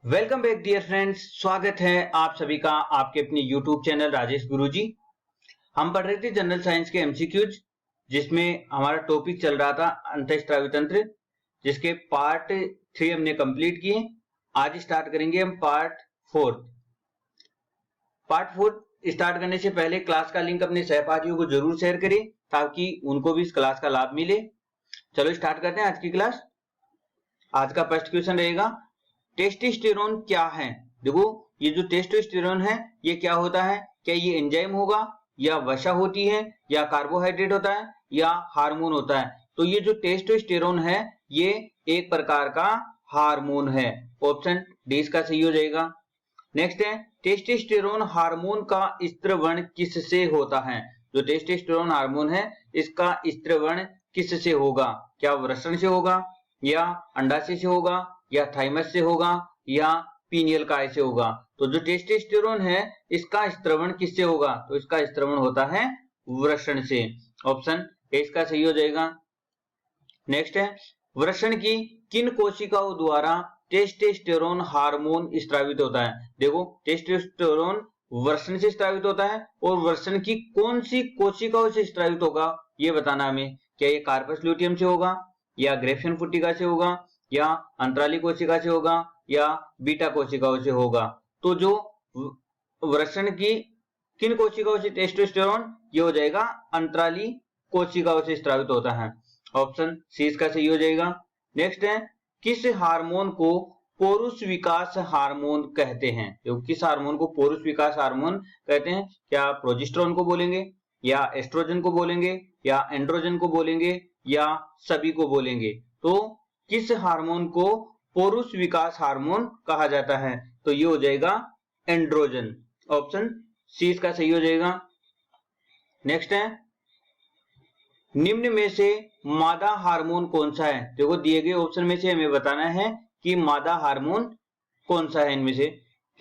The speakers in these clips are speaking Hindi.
Welcome back dear friends. स्वागत है आप सभी का आपके अपने यूट्यूब चैनल राजेश गुरुजी। हम पढ़ रहे थे जनरल साइंस के एमसीक्यूज, जिसमें हमारा टॉपिक चल रहा था अंतःस्रावी तंत्र, जिसके पार्ट 3 हमने कंप्लीट किए। आज स्टार्ट करेंगे हम पार्ट 4। पार्ट 4 स्टार्ट करने से पहले क्लास का लिंक अपने सहपाठियों को जरूर शेयर करें ताकि उनको भी इस क्लास का लाभ मिले। चलो स्टार्ट करते हैं आज की क्लास। आज का फर्स्ट क्वेश्चन रहेगा, टेस्टोस्टेरोन क्या है। देखो, ये जो टेस्टोस्टेरोन है ये क्या होता है? क्या ये एंजाइम होगा, या वसा होती है, या कार्बोहाइड्रेट होता है, या हार्मोन होता है? तो ये जो टेस्टोस्टेरोन है ये एक प्रकार का हार्मोन है। ऑप्शन डी इसका सही हो जाएगा। नेक्स्ट है, टेस्टोस्टेरोन हार्मोन का स्त्रवण किससे होता है? जो टेस्टोस्टेरोन हार्मोन है इसका स्त्रवण किससे होगा? क्या वृषण से होगा, या अंडाशय से होगा, या थाइमस से होगा, या पीनियल काय से होगा? तो जो टेस्टोस्टेरोन है इसका स्त्रवण किससे होगा? तो इसका स्त्रवण होता है वृषण से। ऑप्शन ए इसका सही हो जाएगा। नेक्स्ट है, वृषण की किन कोशिकाओं द्वारा टेस्टोस्टेरोन हार्मोन स्रावित होता है? देखो, टेस्टोस्टेरोन वृषण से स्रावित होता है और वृषण की कौन सी कोशिकाओं से स्रावित होगा ये बताना हमें। क्या ये कार्पस ल्यूटियम से होगा, या ग्रेफियन पुट्टिका से होगा, या अंतराली कोशिका से होगा, या बीटा कोशिकाओं से होगा? तो जो वृषण की किन कोशिकाओं से टेस्टोस्टेरोन, ये हो जाएगा अंतराली कोशिकाओं से स्रावित होता है। ऑप्शन सी इसका सही हो जाएगा। नेक्स्ट है, किस हार्मोन को पुरुष विकास हार्मोन कहते हैं? तो किस हार्मोन को पुरुष विकास हार्मोन कहते हैं? क्या प्रोजेस्टेरोन को बोलेंगे, या एस्ट्रोजन को बोलेंगे, या एंड्रोजन को बोलेंगे, या सभी को बोलेंगे? तो किस हार्मोन को पुरुष विकास हार्मोन कहा जाता है? तो ये हो जाएगा एंड्रोजन। ऑप्शन सी इसका सही हो जाएगा। नेक्स्ट है, निम्न में से मादा हार्मोन कौन सा है? देखो, दिए गए ऑप्शन में से हमें बताना है कि मादा हार्मोन कौन सा है इनमें से।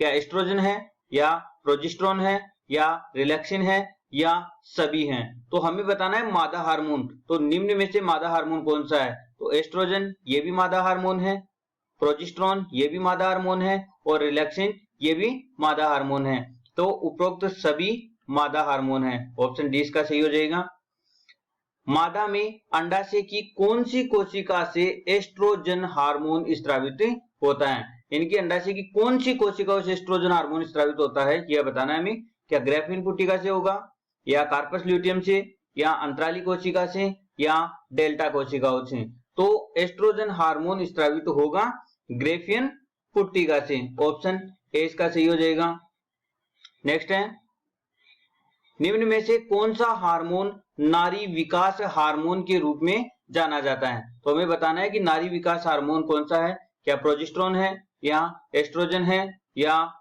क्या एस्ट्रोजन है, या प्रोजेस्टेरोन है, या रिलैक्सिन है, या सभी हैं? तो हमें बताना है मादा हार्मोन। तो निम्न में से मादा हार्मोन कौन सा है? तो एस्ट्रोजन ये भी मादा हार्मोन है, प्रोजेस्टेरोन ये भी मादा हार्मोन है, और रिलैक्सिन ये भी मादा हार्मोन है। तो उपरोक्त सभी मादा हार्मोन है। ऑप्शन डी इसका सही हो जाएगा। मादा में अंडाशय की कौन सी कोशिका से एस्ट्रोजन हार्मोन स्रावित होता है? इनकी अंडाशय की कौन सी कोशिकाओं से एस्ट्रोजन हार्मोन स्रावित होता है यह बताना है हमें। क्या ग्रेफिन पुट्टिका से होगा, या कार्पस ल्यूटियम से, या अंतराली कोशिका से, या डेल्टा कोशिकाओं से? तो एस्ट्रोजन हार्मोन स्रावित होगा ग्रेफियन पुट्टिका से। ऑप्शन ए इसका सही हो जाएगा। नेक्स्ट है, निम्न में से कौन सा हार्मोन नारी विकास हार्मोन के रूप में जाना जाता है? तो हमें बताना है कि नारी विकास हार्मोन कौन सा है। क्या प्रोजेस्टेरोन है, या एस्ट्रोजन है, या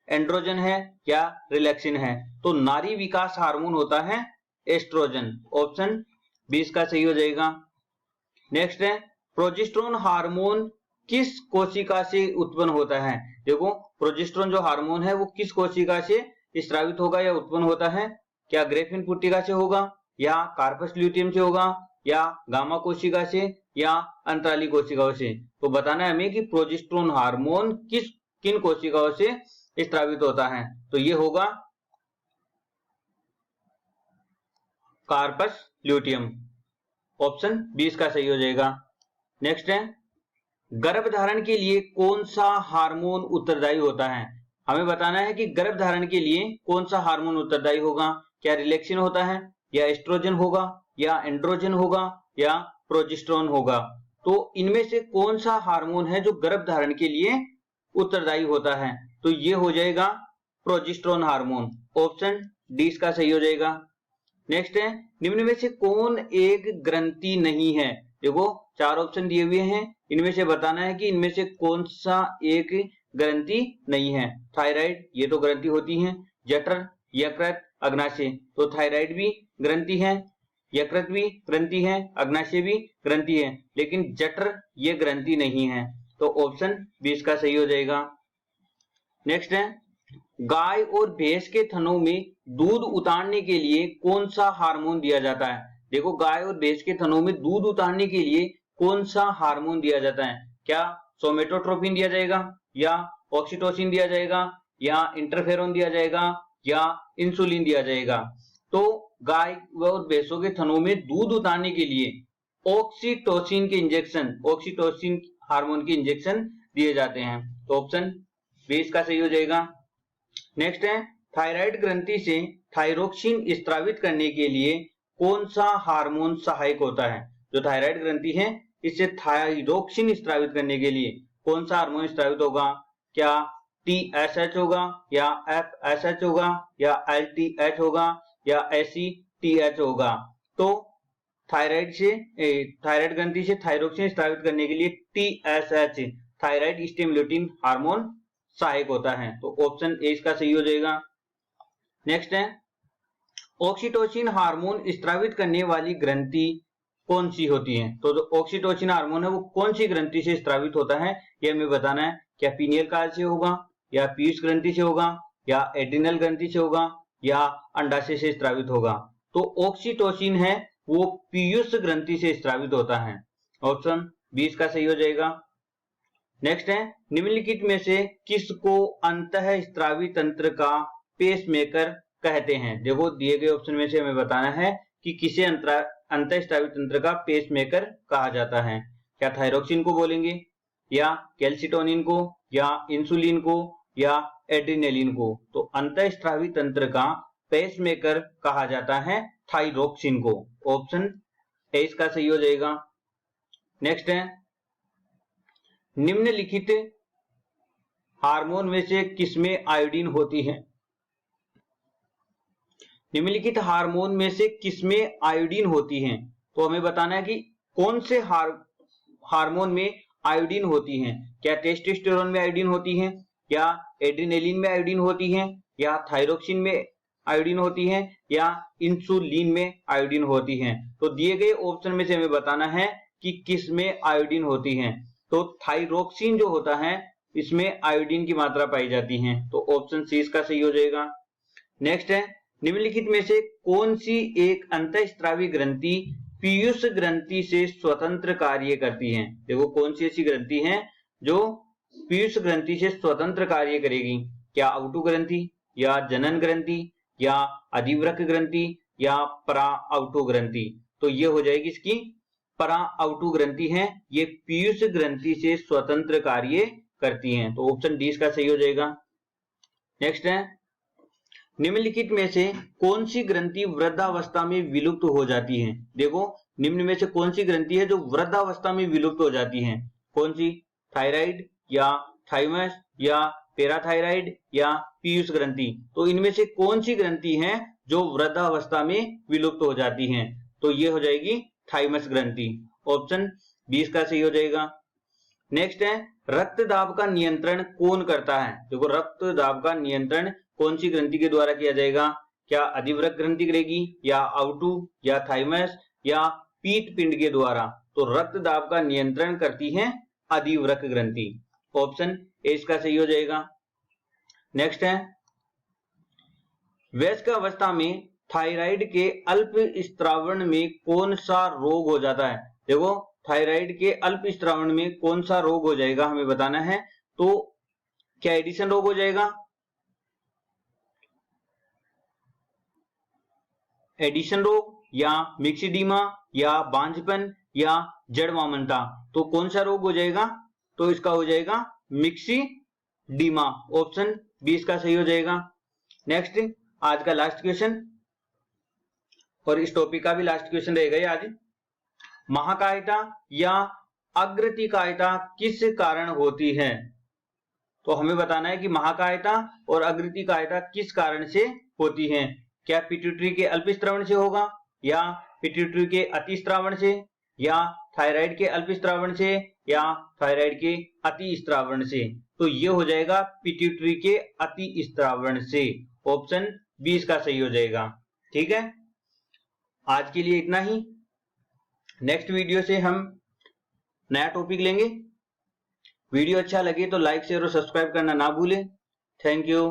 एंड्रोजन है, या रिलैक्सिन है? तो नारी विकास हार्मोन होता है एस्ट्रोजन। ऑप्शन बी इसका सही हो जाएगा। नेक्स्ट है, प्रोजेस्टेरोन हार्मोन किस कोशिका से उत्पन्न होता है? देखो, प्रोजेस्टेरोन जो हार्मोन है वो किस कोशिका से स्रावित होगा या उत्पन्न होता है? क्या ग्रेफिन पुट्टिका से होगा, या कार्पस ल्यूटियम से होगा, या गामा कोशिका से, या अंतराली कोशिकाओं से? तो बताना है हमें कि प्रोजेस्टेरोन हार्मोन किन कोशिकाओं से स्रावित होता है। तो ये होगा कार्पस ल्यूटियम। ऑप्शन 20 का सही हो जाएगा। नेक्स्ट है, गर्भधारण के लिए कौन सा हार्मोन उत्तरदायी होता है? हमें बताना है कि गर्भधारण के लिए कौन सा हार्मोन उत्तरदायी होगा। क्या रिलैक्सिन होता है, या एस्ट्रोजन होगा, या एंड्रोजन होगा, या प्रोजेस्टेरोन होगा? तो इनमें से कौन सा हार्मोन है जो गर्भधारण के लिए उत्तरदायी होता है? तो ये हो जाएगा प्रोजेस्टेरोन हार्मोन। ऑप्शन डी इसका सही हो जाएगा। नेक्स्ट है, निम्न में से कौन एक ग्रंथि नहीं है? देखो, 4 ऑप्शन दिए हुए हैं, इनमें से बताना है कि इनमें से कौन सा एक ग्रंथि नहीं है। थायराइड ये तो ग्रंथि होती है, जठर, यकृत, अग्नाशय। तो थायराइड भी ग्रंथि है, यकृत भी ग्रंथि है, अग्नाशय भी ग्रंथि है, लेकिन जठर ये ग्रंथि नहीं है। तो ऑप्शन 20 का सही हो जाएगा। नेक्स्ट है, गाय और भैंस के थनों में दूध उतारने के लिए कौन सा हार्मोन दिया जाता है? देखो, गाय और भैंस के थनों में दूध उतारने के लिए कौन सा हार्मोन दिया जाता है? क्या सोमेटोट्रोपिन दिया जाएगा, या ऑक्सीटोसिन दिया जाएगा या इंटरफेरोन दिया जाएगा या इंसुलिन दिया जाएगा। तो गाय और भैंसों के थनों में दूध उतारने के लिए ऑक्सीटोसिन के इंजेक्शन, ऑक्सीटोसिन हार्मोन के इंजेक्शन दिए जाते हैं। तो ऑप्शन बी इसका सही हो जाएगा। नेक्स्ट है, थायराइड ग्रंथि से थायरोक्सिन स्त्रावित करने के लिए कौन सा हार्मोन सहायक होता है? जो थायराइड ग्रंथि है इससे थायरोक्सिन स्त्रावित करने के लिए कौन सा हार्मोन स्त्रावित होगा? क्या TSH होगा या FSH होगा या LTH होगा या ACTH होगा? तो थायराइड ग्रंथि से थायरोक्सिन स्त्रावित करने के लिए TSH, थायराइड स्टिमुलेटिंग हार्मोन सहायक होता है। तो ऑप्शन ए इसका सही हो जाएगा। नेक्स्ट है, ऑक्सीटोसिन हार्मोन स्त्रावित करने वाली ग्रंथि कौन सी होती है? तो जो ऑक्सीटोसिन हार्मोन है वो कौन सी ग्रंथि से स्त्रावित होता है ये हमें बताना है। क्या पीनियल काल से होगा या पीयूष ग्रंथि से होगा या एड्रिनल ग्रंथि से होगा या अंडाशय से स्त्रावित होगा? तो ऑक्सीटोसिन है वो पीयूष ग्रंथि से स्त्रावित होता है। ऑप्शन बी इसका सही हो जाएगा। नेक्स्ट है, निम्नलिखित में से किसको अंतःस्त्रावी तंत्र का पेसमेकर कहते हैं? देखो दिए गए ऑप्शन में से हमें बताना है कि किसे अंतःस्त्रावी तंत्र का पेसमेकर कहा जाता है। क्या थायरोक्सिन को बोलेंगे या कैल्सिटोनिन को या इंसुलिन को या एड्रिनलिन को? तो अंतःस्त्रावी तंत्र का पेसमेकर कहा जाता है थायरोक्सिन को। ऑप्शन ए इसका सही हो जाएगा। नेक्स्ट है, निम्नलिखित हार्मोन में से किसमें आयोडीन होती है? निम्नलिखित हार्मोन में से किसमें आयोडीन होती है? तो हमें बताना है कि कौन से हार्मोन में आयोडीन होती है। क्या टेस्टोस्टेरोन में आयोडीन होती है या एड्रिनलिन में आयोडीन होती है या थायरोक्सिन में आयोडीन होती है या इंसुलिन में आयोडीन होती है? तो दिए गए ऑप्शन में से हमें बताना है कि किस में आयोडीन होती है। तो थायरोक्सिन जो होता है इसमें आयोडीन की मात्रा पाई जाती है। तो ऑप्शन सी इसका सही हो जाएगा। नेक्स्ट है, निम्नलिखित में से कौन सी एक अंतःस्त्रावी ग्रंथि पीयूष ग्रंथि से स्वतंत्र कार्य करती है? देखो कौन सी ऐसी ग्रंथि है जो पीयूष ग्रंथि से स्वतंत्र कार्य करेगी? क्या अवटु ग्रंथि या जनन ग्रंथि या अधिवृक्क ग्रंथि या परा अवटु ग्रंथि? तो ये हो जाएगी इसकी परा अवटु ग्रंथि है, ये पीयूष ग्रंथि से स्वतंत्र कार्य करती हैं। तो ऑप्शन डी इसका सही हो जाएगा। नेक्स्ट है, निम्नलिखित में से कौन सी ग्रंथि वृद्धावस्था में विलुप्त हो जाती है? देखो निम्न में से कौन सी ग्रंथि है जो वृद्धावस्था में विलुप्त हो जाती है? कौन सी? थायराइड या थाइमस या पैराथायराइड या पीयूष ग्रंथि? तो इनमें से कौन सी ग्रंथि है जो वृद्धावस्था में विलुप्त हो जाती है? तो ये हो जाएगी थाइमस ग्रंथि। ऑप्शन बी इसका सही हो जाएगा। नेक्स्ट है, रक्त दाब का नियंत्रण कौन करता है? देखो रक्त दाब का नियंत्रण कौन सी ग्रंथि के द्वारा किया जाएगा? क्या अधिवृक्क ग्रंथि करेगी या अवटु या थाइमस या पीत पिंड के द्वारा? तो रक्त दाब का नियंत्रण करती है अधिवृक्क ग्रंथि। ऑप्शन ए इसका सही हो जाएगा। नेक्स्ट है, वयस्क अवस्था में थायराइड के अल्प स्त्रावण में कौन सा रोग हो जाता है? देखो थायराइड के अल्प स्त्रावण में कौन सा रोग हो जाएगा हमें बताना है। तो क्या एडिशन रोग हो जाएगा? एडिशन रोग या मिक्सिडीमा या बांझपन या जड़ वामनता? तो कौन सा रोग हो जाएगा? तो इसका हो जाएगा मिक्सिडीमा। ऑप्शन बी इसका सही हो जाएगा। नेक्स्ट आज का लास्ट क्वेश्चन और इस टॉपिक का भी लास्ट क्वेश्चन रहेगा आज। महाकायता या अग्रतिकायता किस कारण होती है? तो हमें बताना है कि महाकायता और अग्रतिकायता किस कारण से होती है। क्या पिट्यूटरी के अल्पस्त्रावण से होगा या पिट्यूटरी के अतिस्त्रावण से या थायराइड के अल्पस्त्रावण से या थायराइड के अतिस्त्रावण से? तो ये हो जाएगा पिट्यूटरी के अतिस्त्रावण से। ऑप्शन बी इसका सही हो जाएगा। ठीक है, आज के लिए इतना ही। नेक्स्ट वीडियो से हम नया टॉपिक लेंगे। वीडियो अच्छा लगे तो लाइक शेयर और सब्सक्राइब करना ना भूलें। Thank you.